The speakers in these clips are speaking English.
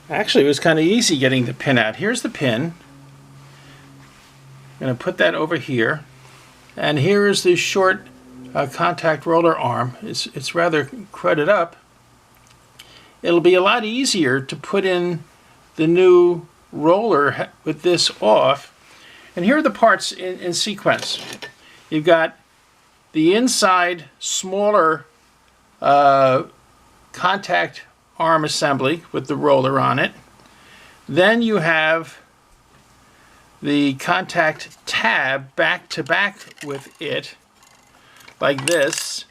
Actually, it was kind of easy getting the pin out. Here's the pin. I'm going to put that over here. And here is the short contact roller arm. It's rather cruded up. It'll be a lot easier to put in the new roller with this off. And here are the parts in sequence. You've got the inside smaller contact arm assembly with the roller on it. Then you have the contact tab back to back with it, like this.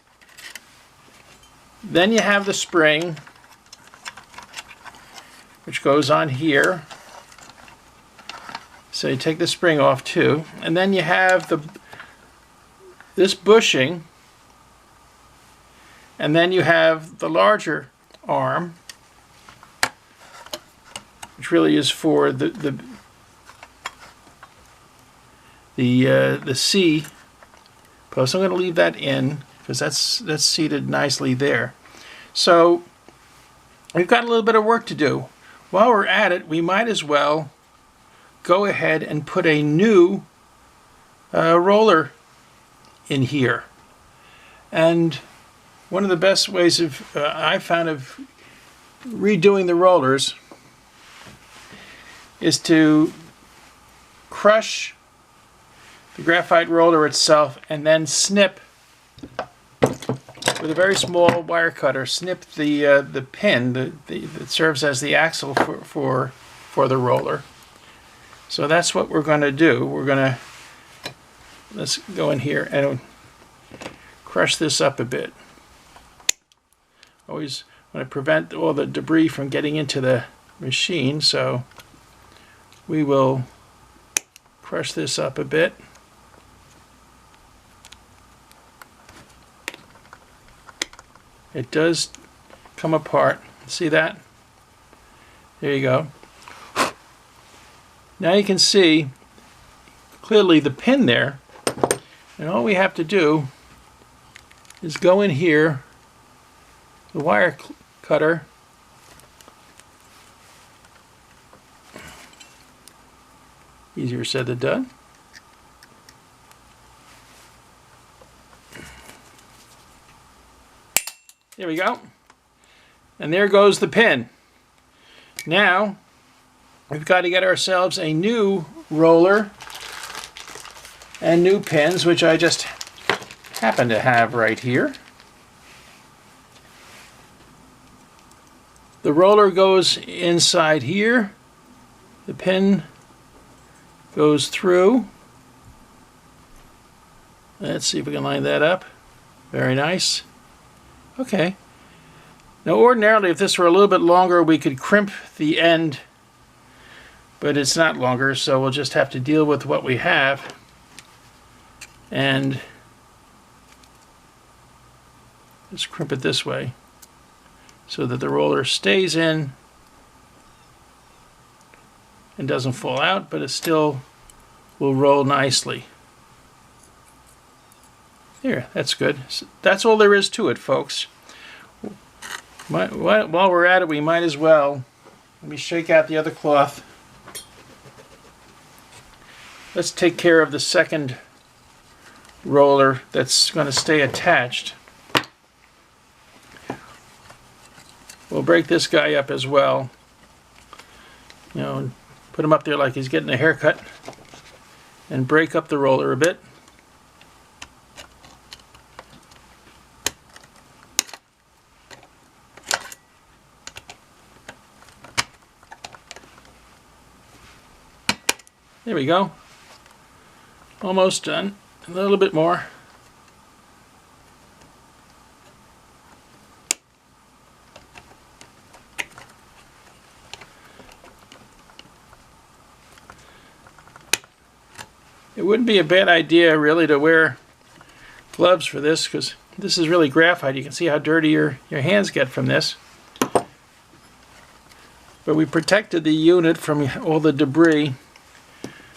Then you have the spring, which goes on here. So you take the spring off too. And then you have this bushing. And then you have the larger arm, which really is for the C post. I'm going to leave that in because that's seated nicely there. So we've got a little bit of work to do. While we're at it, we might as well go ahead and put a new roller in here. And one of the best ways I found of redoing the rollers is to crush the graphite roller itself and then snip with a very small wire cutter, snip the pin that serves as the axle for the roller. So that's what we're going to do. Let's go in here and crush this up a bit. Always want to prevent all the debris from getting into the machine, so we will crush this up a bit. It does come apart. See that? There you go. Now you can see clearly the pin there, and all we have to do is go in here, the wire cutter, easier said than done. There we go. And there goes the pin. Now we've got to get ourselves a new roller and new pins, which I just happen to have right here. The roller goes inside here. The pin goes through. Let's see if we can line that up. Very nice. Okay. Now ordinarily, if this were a little bit longer, we could crimp the end, but it's not longer, so we'll just have to deal with what we have. And just crimp it this way so that the roller stays in and doesn't fall out, but it still will roll nicely. There, that's good. So that's all there is to it, folks. While we're at it, we might as well, let me shake out the other cloth. Let's take care of the second roller that's going to stay attached. We'll break this guy up as well. You know, put him up there like he's getting a haircut, and break up the roller a bit. There we go. Almost done. A little bit more. It wouldn't be a bad idea really to wear gloves for this, because this is really graphite. You can see how dirty your hands get from this. But we protected the unit from all the debris.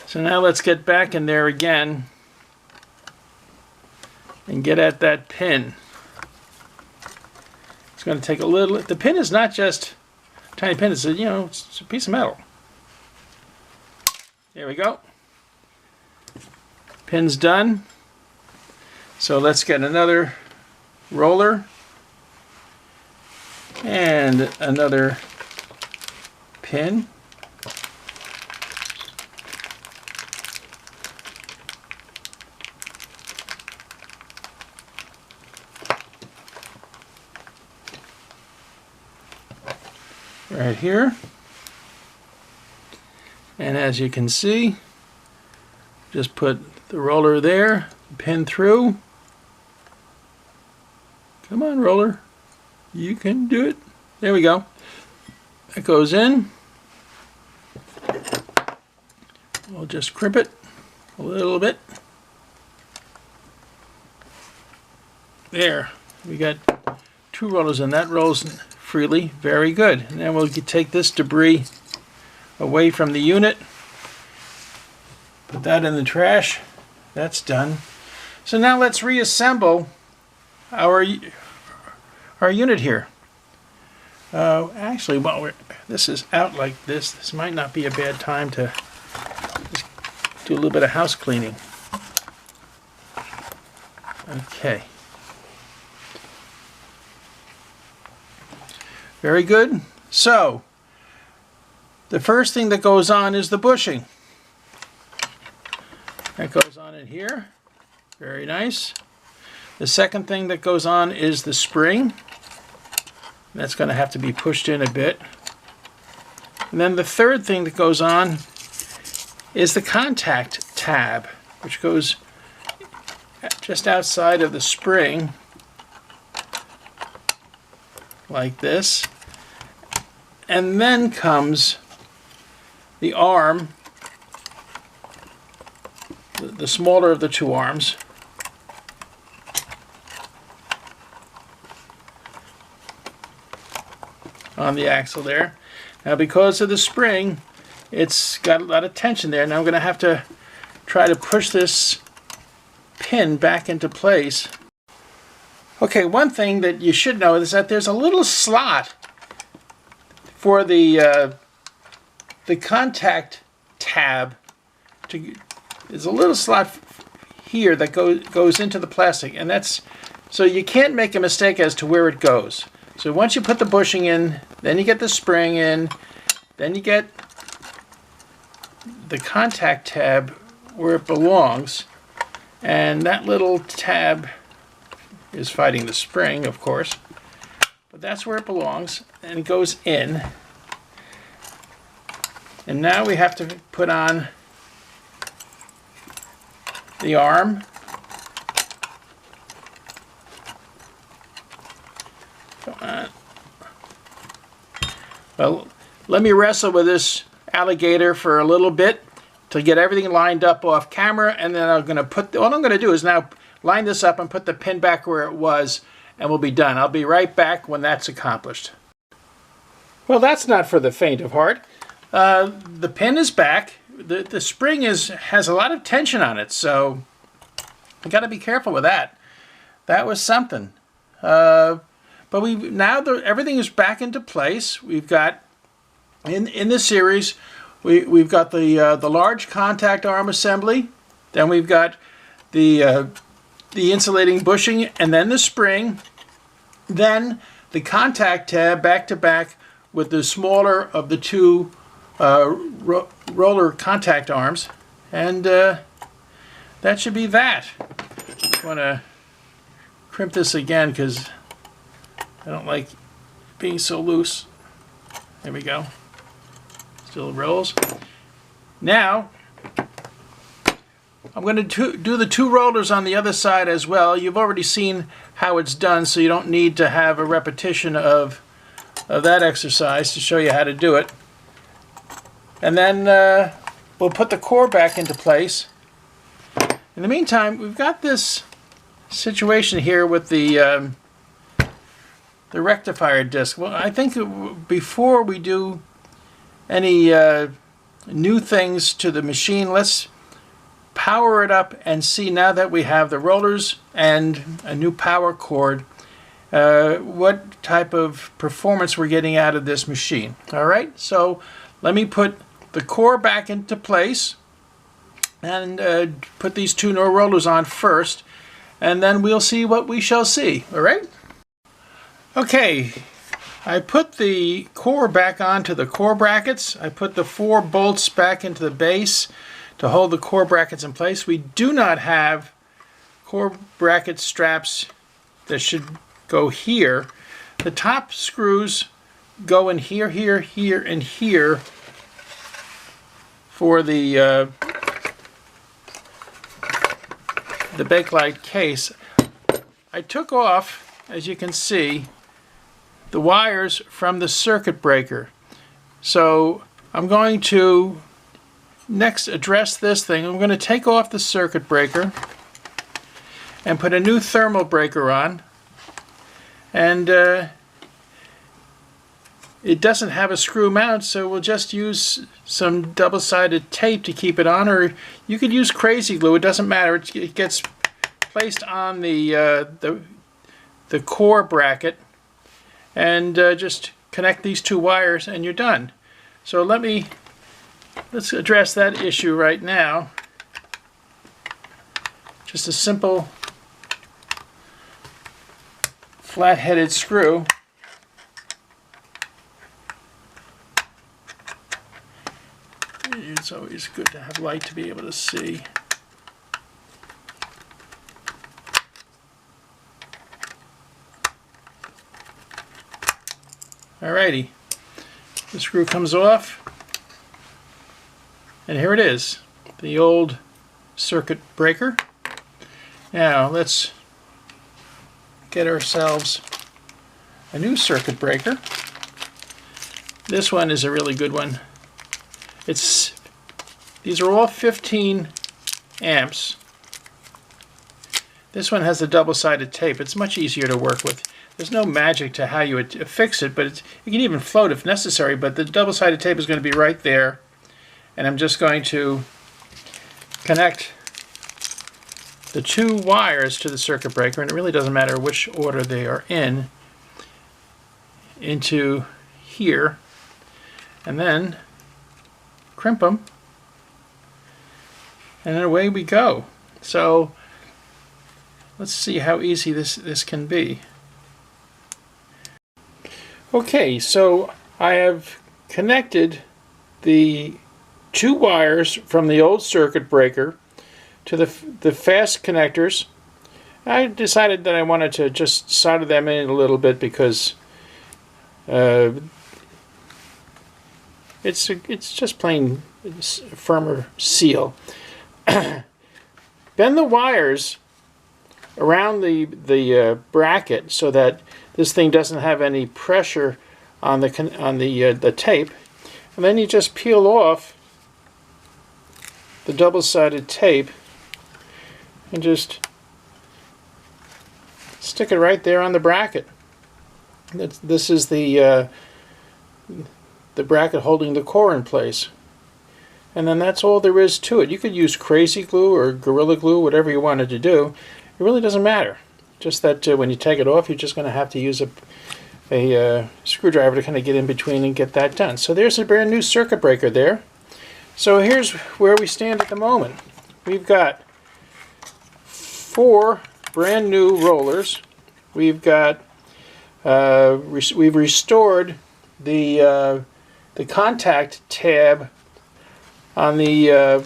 So now let's get back in there again and get at that pin. It's going to take a little. The pin is not just tiny pin. It's it's a piece of metal. There we go. Pin's done. So let's get another roller and another pin. Right here. And as you can see, just put the roller there, pin through. Come on, roller. You can do it. There we go. That goes in. We'll just crimp it a little bit. There. We got 2 rollers and that rolls freely. Very good. And then we'll take this debris away from the unit. Put that in the trash. That's done. So now let's reassemble our unit here. Actually, while this is out like this might not be a bad time to just do a little bit of house cleaning. Okay. Very good. So, the first thing that goes on is the bushing. That goes on in here. Very nice. The second thing that goes on is the spring. That's going to have to be pushed in a bit. And then the third thing that goes on is the contact tab, which goes just outside of the spring, like this. And then comes the arm, the smaller of the 2 arms. On the axle there. Now because of the spring, it's got a lot of tension there. Now I'm going to have to try to push this pin back into place. Okay, one thing that you should know is that there's a little slot for the contact tab. There's a little slot here that goes into the plastic, and that's so you can't make a mistake as to where it goes. So once you put the bushing in, then you get the spring in, then you get the contact tab where it belongs, and that little tab is fighting the spring, of course, but that's where it belongs, and it goes in. And now we have to put on the arm. Come on. Well, let me wrestle with this alligator for a little bit to get everything lined up off camera, and then I'm going to put, all I'm going to do is now line this up and put the pin back where it was, and we'll be done. I'll be right back when that's accomplished. Well, that's not for the faint of heart. The pin is back. The spring has a lot of tension on it, so you got to be careful with that. That was something. But everything is back into place. We've got in this series, we've got the large contact arm assembly. Then we've got the insulating bushing, and then the spring. Then the contact tab back to back with the smaller of the 2 roller contact arms, and that should be that. I want to crimp this again because I don't like being so loose. There we go. Still rolls. Now I'm going to do the 2 rollers on the other side as well. You've already seen how it's done, so you don't need to have a repetition of that exercise to show you how to do it. And then we'll put the core back into place. In the meantime, we've got this situation here with the rectifier disc. Well, I think before we do any new things to the machine, let's power it up and see, now that we have the rollers and a new power cord, what type of performance we're getting out of this machine. All right, so let me put the core back into place and put these two no rollers on first, and then we'll see what we shall see. All right. Okay, I put the core back onto the core brackets. I put the 4 bolts back into the base to hold the core brackets in place. We do not have core bracket straps that should go here. The top screws go in here, here, here, and here for the Bakelite case. I took off, as you can see, the wires from the circuit breaker. So I'm going to next address this thing. I'm going to take off the circuit breaker and put a new thermal breaker on. And it doesn't have a screw mount, so we'll just use some double-sided tape to keep it on, or you could use crazy glue. It doesn't matter. It gets placed on the core bracket, and just connect these 2 wires and you're done. So let's address that issue right now. Just a simple flat-headed screw. It's always good to have light to be able to see. Alrighty, the screw comes off, and here it is, the old circuit breaker. Now let's get ourselves a new circuit breaker. This one is a really good one. These are all 15 amps. This one has a double-sided tape. It's much easier to work with. There's no magic to how you would fix it, but it can even float if necessary, but the double-sided tape is going to be right there. And I'm just going to connect the 2 wires to the circuit breaker, and it really doesn't matter which order they are in, into here, and then crimp them, and then away we go. So let's see how easy this can be. Okay, so I have connected the 2 wires from the old circuit breaker to the fast connectors. I decided that I wanted to just solder them in a little bit because it's just plain firmer seal. Bend the wires around the bracket so that this thing doesn't have any pressure on the tape, and then you just peel off the double-sided tape and just stick it right there on the bracket. This is the bracket holding the core in place, and then that's all there is to it. You could use crazy glue or Gorilla Glue, whatever you wanted to do. It really doesn't matter. Just that when you take it off, you're just going to have to use a screwdriver to kind of get in between and get that done. So there's a brand new circuit breaker there. So here's where we stand at the moment. We've got 4 brand new rollers. We've got we've restored the contact tab on the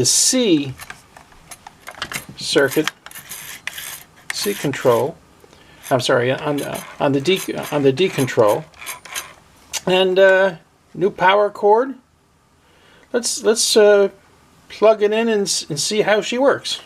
C circuit, C control. I'm sorry, on the D control, and new power cord. Let's plug it in and see how she works.